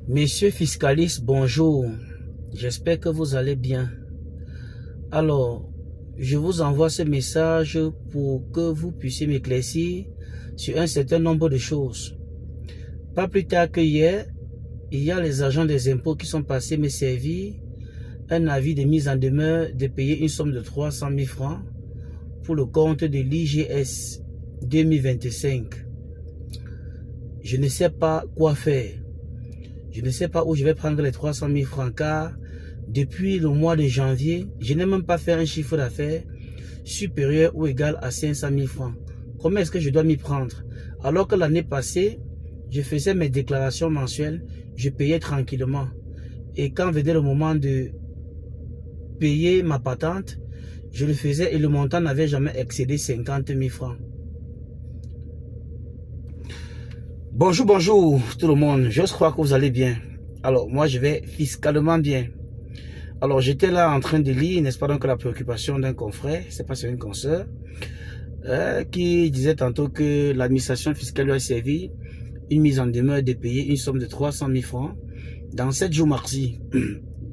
Messieurs fiscalistes, bonjour. J'espère que vous allez bien. Alors, je vous envoie ce message pour que vous puissiez m'éclaircir sur un certain nombre de choses. Pas plus tard que hier, il y a les agents des impôts qui sont passés me servir un avis de mise en demeure de payer une somme de 300 000 francs pour le compte de l'IGS 2025. Je ne sais pas quoi faire. Je ne sais pas où je vais prendre les 300 000 francs car depuis le mois de janvier, je n'ai même pas fait un chiffre d'affaires supérieur ou égal à 500 000 francs. Comment est-ce que je dois m'y prendre? Alors que l'année passée, je faisais mes déclarations mensuelles, je payais tranquillement. Et quand venait le moment de payer ma patente, je le faisais et le montant n'avait jamais excédé 50 000 francs. Bonjour, bonjour tout le monde, je crois que vous allez bien. Alors moi je vais fiscalement bien. Alors j'étais là en train de lire, n'est-ce pas, donc la préoccupation d'un confrère, c'est pas sur une consoeur, qui disait tantôt que l'administration fiscale lui a servi une mise en demeure de payer une somme de 300 000 francs dans 7 jours mardi,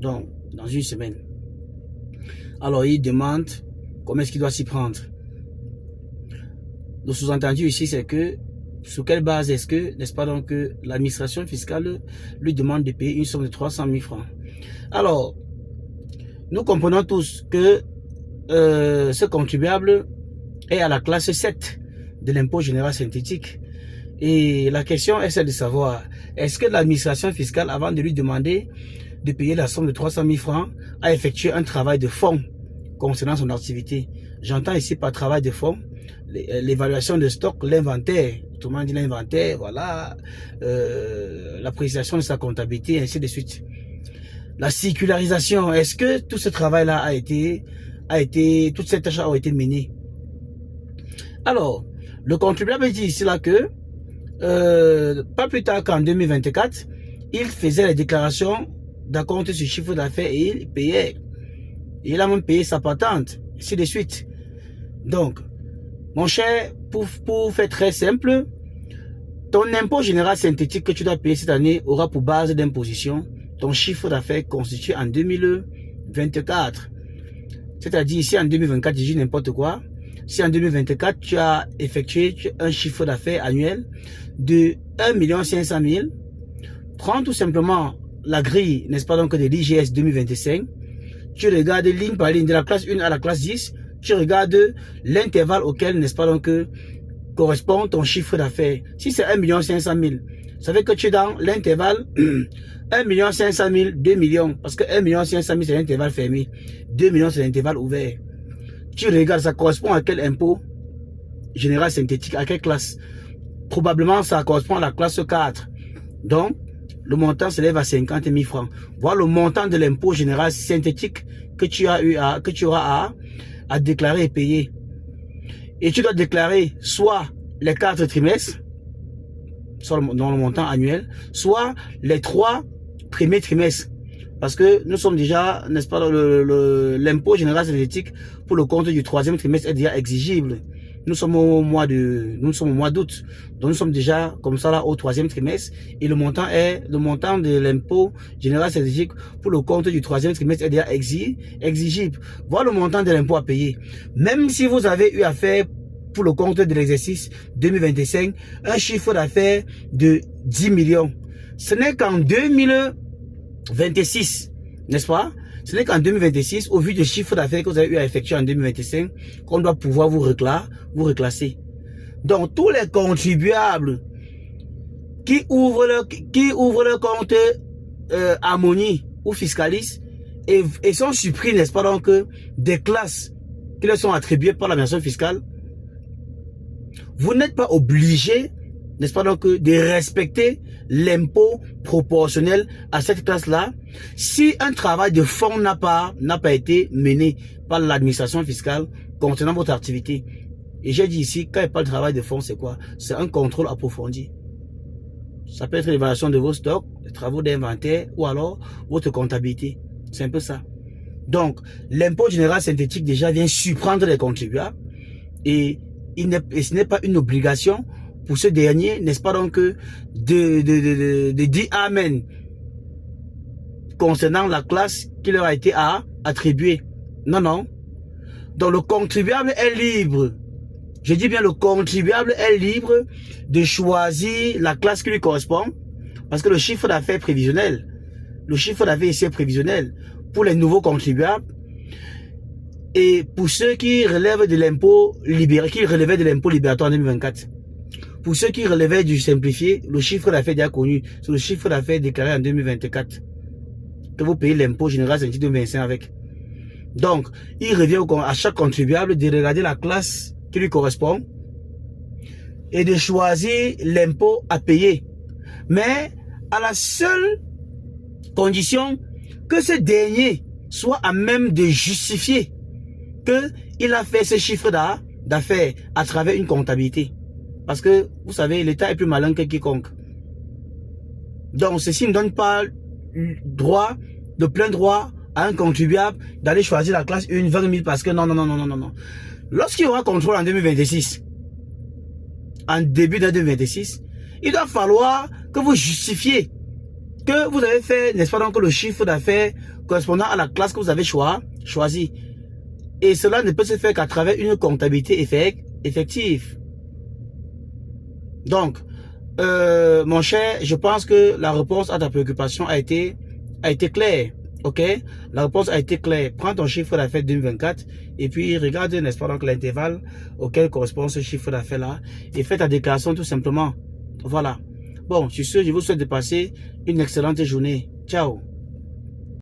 donc dans une semaine. Alors il demande comment est-ce qu'il doit s'y prendre. Le sous-entendu ici c'est que sur quelle base est-ce que, n'est-ce pas, donc l'administration fiscale lui demande de payer une somme de 300 000 francs. Alors, nous comprenons tous que ce contribuable est à la classe 7 de l'impôt général synthétique. Et la question est celle de savoir, est-ce que l'administration fiscale, avant de lui demander de payer la somme de 300 000 francs, a effectué un travail de fond concernant son activité? J'entends ici par travail de fond l'évaluation de stock, l'inventaire, autrement dit l'inventaire, voilà, l'appréciation de sa comptabilité, ainsi de suite. La circularisation, est-ce que tout ce travail-là toutes ces tâches ont été menées? Alors, le contribuable dit ici là que, pas plus tard qu'en 2024, il faisait les déclarations d'acompte sur chiffre d'affaires et il payait. Il a même payé sa patente, ainsi de suite. Donc, mon cher, pour faire très simple, ton impôt général synthétique que tu dois payer cette année aura pour base d'imposition ton chiffre d'affaires constitué en 2024. C'est-à-dire ici en 2024, je dis n'importe quoi. Si en 2024, tu as effectué un chiffre d'affaires annuel de 1 500 000, prends tout simplement la grille, n'est-ce pas, donc de l'IGS 2025. Tu regardes ligne par ligne de la classe 1 à la classe 10. Tu regardes l'intervalle auquel, n'est-ce pas, donc correspond ton chiffre d'affaires. Si c'est 1 500 000, ça veut que tu es dans l'intervalle 1 500 000, 2 millions. Parce que 1 500 000 c'est l'intervalle fermé. 2 millions c'est l'intervalle ouvert. Tu regardes, ça correspond à quel impôt général synthétique, à quelle classe? Probablement ça correspond à la classe 4. Donc, le montant s'élève à 50 000 francs. Voilà le montant de l'impôt général synthétique que tu auras à déclarer et payer. Et tu dois déclarer soit les 4 trimestres, soit dans le montant annuel, soit les 3 premiers trimestres. Parce que nous sommes déjà, n'est-ce pas, l'impôt général synthétique pour le compte du 3e trimestre est déjà exigible. Nous sommes au mois d'août. Donc nous sommes déjà comme ça là au 3e trimestre. Et le montant de l'impôt général synthétique pour le compte du 3e trimestre est déjà exigible. Voilà le montant de l'impôt à payer. Même si vous avez eu à faire pour le compte de l'exercice 2025 un chiffre d'affaires de 10 millions. Ce n'est qu'en 2026, n'est-ce pas? Ce n'est qu'en 2026, au vu du chiffre d'affaires que vous avez eu à effectuer en 2025, qu'on doit pouvoir vous reclasser. Donc, tous les contribuables qui ouvrent leur compte Harmonie ou Fiscalis et sont surpris, n'est-ce pas, donc, des classes qui leur sont attribuées par l'administration fiscale, vous n'êtes pas obligé, n'est-ce pas, donc, de respecter l'impôt proportionnel à cette classe-là si un travail de fond n'a pas été mené par l'administration fiscale concernant votre activité. Et j'ai dit ici, quand il n'y a pas de travail de fond, c'est quoi? C'est un contrôle approfondi. Ça peut être l'évaluation de vos stocks, les travaux d'inventaire ou alors votre comptabilité. C'est un peu ça. Donc, l'impôt général synthétique déjà vient surprendre les contribuables et ce n'est pas une obligation pour ce dernier, n'est-ce pas, donc, de dire Amen concernant la classe qui leur a été attribuée. Non, non. Donc le contribuable est libre. Je dis bien le contribuable est libre de choisir la classe qui lui correspond. Parce que le chiffre d'affaires est prévisionnel. Le chiffre d'affaires ici est prévisionnel pour les nouveaux contribuables. Et pour ceux qui relèvent de l'impôt libératoire, qui relevaient de l'impôt libératoire en 2024. Pour ceux qui relevaient du simplifié, le chiffre d'affaires déjà connu, c'est le chiffre d'affaires déclaré en 2024. Que vous payez l'impôt général sur 2025 avec. Donc, il revient à chaque contribuable de regarder la classe qui lui correspond et de choisir l'impôt à payer. Mais à la seule condition que ce dernier soit à même de justifier qu'il a fait ce chiffre d'affaires à travers une comptabilité. Parce que, vous savez, l'État est plus malin que quiconque. Donc, ceci ne donne pas de plein droit à un contribuable d'aller choisir la classe 1, 20 000 parce que non. Lorsqu'il y aura contrôle en 2026, en début de 2026, il doit falloir que vous justifiez que vous avez fait, n'est-ce pas donc, le chiffre d'affaires correspondant à la classe que vous avez choisi. Et cela ne peut se faire qu'à travers une comptabilité effective. Donc, mon cher, je pense que la réponse à ta préoccupation a été claire. Ok, la réponse a été claire. Prends ton chiffre d'affaires 2024 et puis regarde, n'est-ce pas, donc l'intervalle auquel correspond ce chiffre d'affaires là et fais ta déclaration tout simplement. Voilà. Bon, sur ce, je vous souhaite de passer une excellente journée. Ciao.